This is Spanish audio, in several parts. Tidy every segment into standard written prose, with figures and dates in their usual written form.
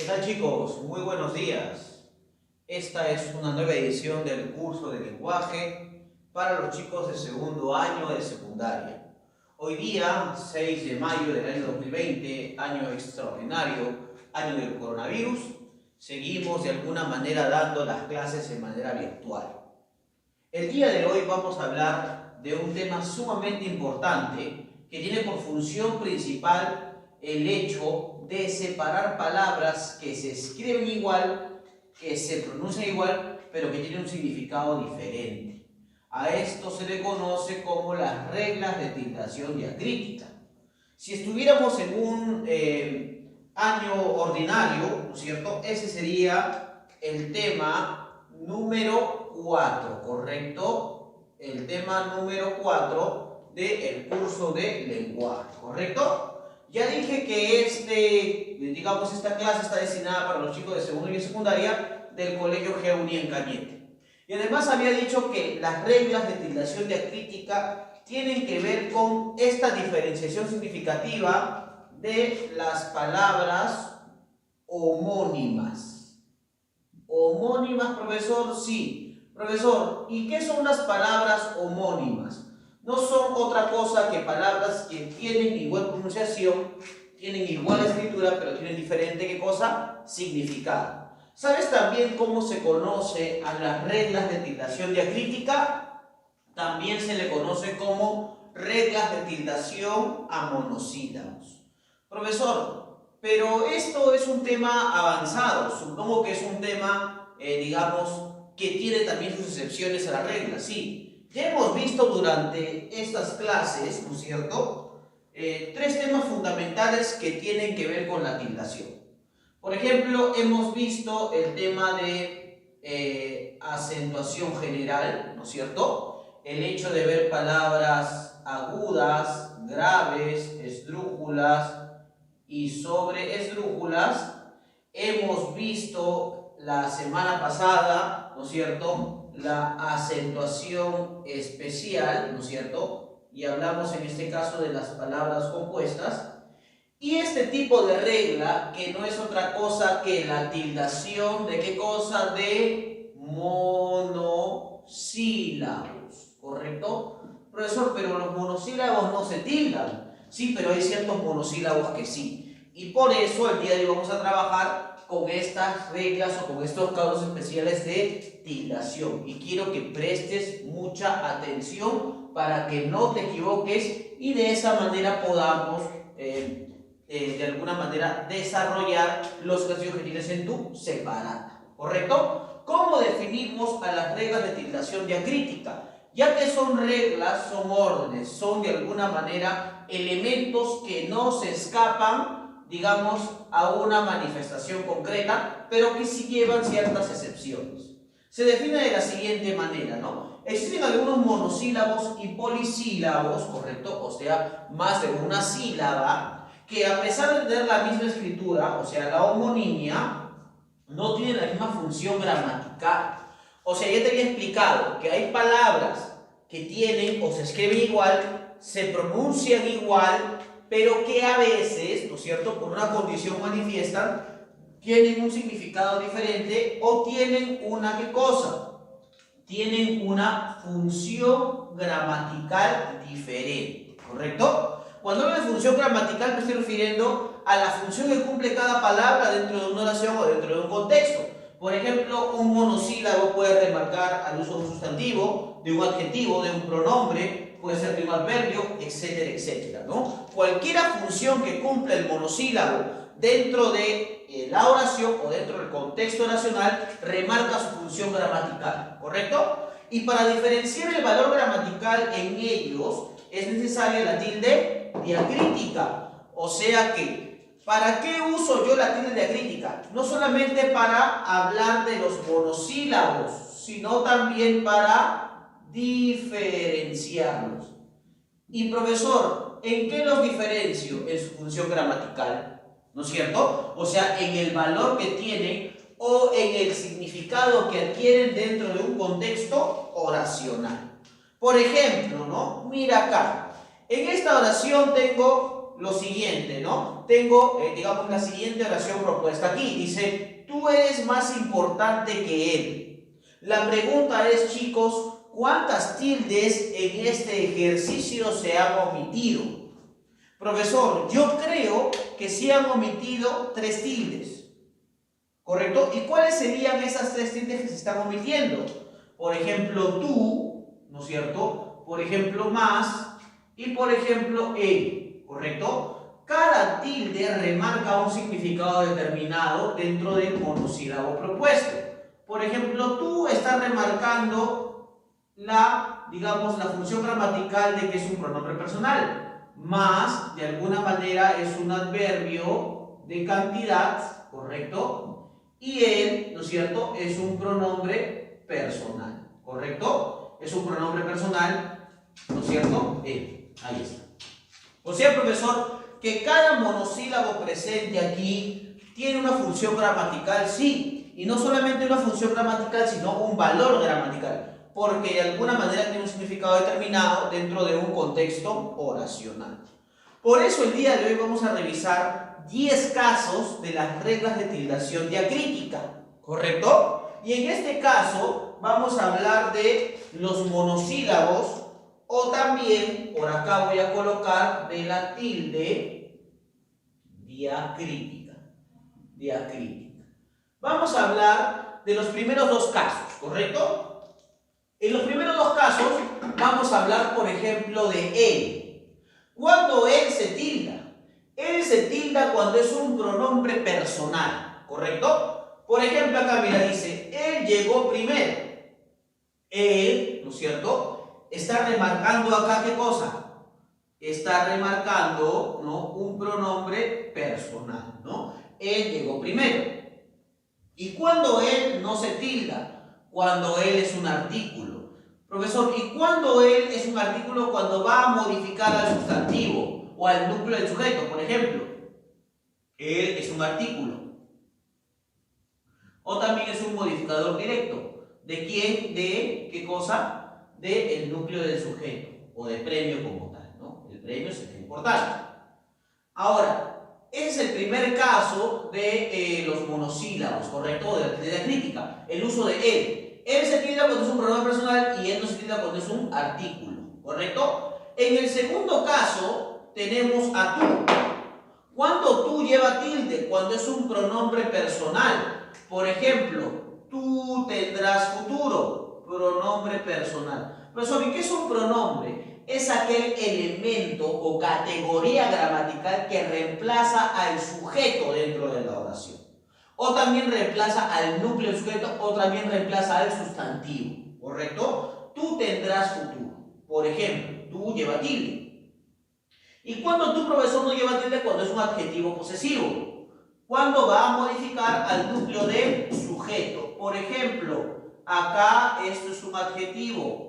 ¿Qué tal, chicos? Muy buenos días. Esta es una nueva edición del curso de lenguaje para los chicos de segundo año de secundaria. Hoy día, 6 de mayo del año 2020, año extraordinario, año del coronavirus, seguimos de alguna manera dando las clases de manera virtual. El día de hoy vamos a hablar de un tema sumamente importante que tiene por función principal el hecho de separar palabras que se escriben igual, que se pronuncian igual, pero que tienen un significado diferente. A esto se le conoce como las reglas de tildación diacrítica. Si estuviéramos en un año ordinario, ¿no es cierto? Ese sería el tema número 4, ¿correcto? El tema número 4 del curso de lenguaje, ¿correcto? Ya dije que esta clase está destinada para los chicos de segundo y secundaria del Colegio Geuni en Cañete. Y además había dicho que las reglas de tildación diacrítica tienen que ver con esta diferenciación significativa de las palabras homónimas. ¿Homónimas, profesor? Sí. Profesor, ¿y qué son las palabras homónimas? No son otra cosa que palabras que tienen igual pronunciación, tienen igual escritura, pero tienen diferente, ¿qué cosa? Significado. ¿Sabes también cómo se conoce a las reglas de tildación diacrítica? También se le conoce como reglas de tildación a monosílabos. Profesor, pero esto es un tema avanzado, supongo que es un tema, que tiene también sus excepciones a la regla, sí. Ya hemos visto durante estas clases, ¿no es cierto?, tres temas fundamentales que tienen que ver con la tildación. Por ejemplo, hemos visto el tema de acentuación general, ¿no es cierto?, el hecho de ver palabras agudas, graves, esdrújulas y sobreesdrújulas. Hemos visto la semana pasada, ¿no es cierto?, la acentuación especial, ¿no es cierto? Y hablamos en este caso de las palabras compuestas. Y este tipo de regla, que no es otra cosa que la tildación de ¿qué cosa? De monosílabos, ¿correcto? Profesor, pero los monosílabos no se tildan. Sí, pero hay ciertos monosílabos que sí. Y por eso el día de hoy vamos a trabajar con estas reglas o con estos casos especiales de tildación. Y quiero que prestes mucha atención para que no te equivoques y de esa manera podamos de alguna manera desarrollar los ejercicios que tienes en tu separata, ¿correcto? ¿Cómo definimos a las reglas de tildación diacrítica? Ya que son reglas, son órdenes, son de alguna manera elementos que no se escapan, digamos, a una manifestación concreta, pero que sí llevan ciertas excepciones. Se define de la siguiente manera, ¿no? Existen algunos monosílabos y polisílabos, ¿correcto? O sea, más de una sílaba, que a pesar de tener la misma escritura, o sea, la homonimia, no tienen la misma función gramatical. O sea, ya te había explicado que hay palabras que tienen o se escriben igual, se pronuncian igual, pero que a veces, ¿no es cierto?, por una condición manifiesta, tienen un significado diferente o tienen una ¿qué cosa? Tienen una función gramatical diferente, ¿correcto? Cuando hablo de función gramatical me estoy refiriendo a la función que cumple cada palabra dentro de una oración o dentro de un contexto. Por ejemplo, un monosílabo puede remarcar al uso de un sustantivo, de un adjetivo, de un pronombre, puede ser de un adverbio, etcétera, etcétera, ¿no? Cualquier función que cumpla el monosílabo dentro de la oración o dentro del contexto oracional remarca su función gramatical, ¿correcto? Y para diferenciar el valor gramatical en ellos es necesaria la tilde diacrítica. O sea que, ¿para qué uso yo la tilde diacrítica? No solamente para hablar de los monosílabos, sino también para diferenciarlos. Y profesor, ¿en qué los diferencio? En su función gramatical, ¿no es cierto? O sea, en el valor que tienen o en el significado que adquieren dentro de un contexto oracional. Por ejemplo, ¿no? Mira acá. En esta oración tengo lo siguiente, ¿no? Tengo, digamos, la siguiente oración propuesta aquí. Dice, tú eres más importante que él. La pregunta es, chicos, ¿cuántas tildes en este ejercicio se han omitido? Profesor, yo creo que sí han omitido 3 tildes, ¿correcto? ¿Y cuáles serían esas 3 tildes que se están omitiendo? Por ejemplo, tú, ¿no es cierto? Por ejemplo, más y por ejemplo, él, ¿correcto? Cada tilde remarca un significado determinado dentro del monosílabo propuesto. Por ejemplo, tú estás remarcando digamos, la función gramatical de que es un pronombre personal. Más, de alguna manera, es un adverbio de cantidad, ¿correcto? Y él, ¿no es cierto?, es un pronombre personal, ¿correcto? Es un pronombre personal, ¿no es cierto? Él, ahí está. O sea, profesor, que cada monosílabo presente aquí tiene una función gramatical, sí, y no solamente una función gramatical, sino un valor gramatical, porque de alguna manera tiene un significado determinado dentro de un contexto oracional. Por eso el día de hoy vamos a revisar 10 casos de las reglas de tildación diacrítica, ¿correcto? Y en este caso vamos a hablar de los monosílabos, o también, por acá voy a colocar, de la tilde diacrítica. Vamos a hablar de los primeros 2 casos, ¿correcto? En los primeros 2 casos vamos a hablar, por ejemplo, de él. ¿Cuándo él se tilda? Él se tilda cuando es un pronombre personal, ¿correcto? Por ejemplo, acá mira, dice, él llegó primero. Él, ¿no es cierto?, está remarcando acá, ¿qué cosa? Está remarcando, ¿no?, un pronombre personal, ¿no? Él llegó primero. ¿Y cuándo él no se tilda? Cuando él es un artículo. Profesor, ¿y cuándo él es un artículo? Cuando va a modificar al sustantivo o al núcleo del sujeto. Por ejemplo, él es un artículo. O también es un modificador directo. ¿De quién? ¿De qué cosa? Del núcleo del sujeto o de premio como tal, ¿no? El premio es el importante. Ahora, ese es el primer caso de los monosílabos, ¿correcto? De la crítica, el uso de él. Él se tilda cuando es un pronombre personal y él no se tilda cuando es un artículo, ¿correcto? En el segundo caso tenemos a tú. ¿Cuándo tú lleva tilde? Cuando es un pronombre personal. Por ejemplo, tú tendrás futuro, pronombre personal. Profesor, ¿y qué es un pronombre? Es aquel elemento o categoría gramatical que reemplaza al sujeto dentro de la oración. O también reemplaza al núcleo del sujeto, o también reemplaza al sustantivo, ¿correcto? Tú tendrás futuro. Por ejemplo, tú lleva tilde. ¿Y cuando tú, profesor, no lleva tilde? Cuando es un adjetivo posesivo. Cuando va a modificar al núcleo del sujeto. Por ejemplo, acá esto es un adjetivo.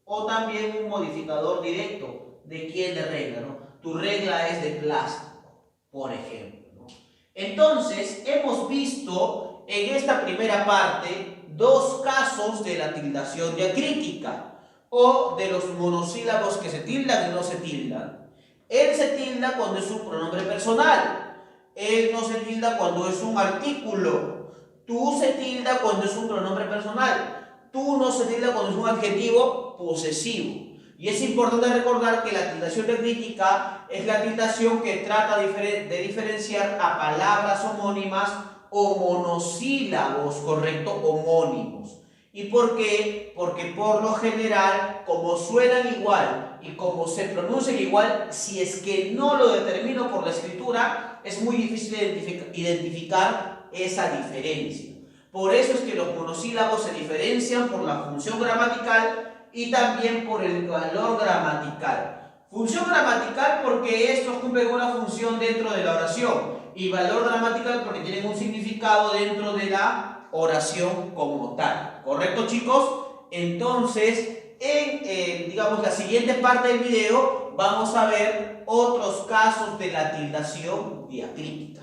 O también un modificador directo. ¿De quién? De regla, ¿no? Tu regla es de plástico, por ejemplo. Entonces, hemos visto en esta primera parte 2 casos de la tildación diacrítica o de los monosílabos que se tildan y no se tildan. Él se tilda cuando es un pronombre personal. Él no se tilda cuando es un artículo. Tú se tilda cuando es un pronombre personal. Tú no se tilda cuando es un adjetivo posesivo. Y es importante recordar que la tildación diacrítica es la tildación que trata de diferenciar a palabras homónimas o monosílabos, ¿correcto? Homónimos. ¿Y por qué? Porque por lo general, como suenan igual y como se pronuncian igual, si es que no lo determino por la escritura, es muy difícil identificar esa diferencia. Por eso es que los monosílabos se diferencian por la función gramatical y también por el valor gramatical. Función gramatical porque estos cumplen una función dentro de la oración, y valor gramatical porque tienen un significado dentro de la oración como tal. ¿Correcto, chicos? Entonces, en digamos, la siguiente parte del video vamos a ver otros casos de la tildación diacrítica.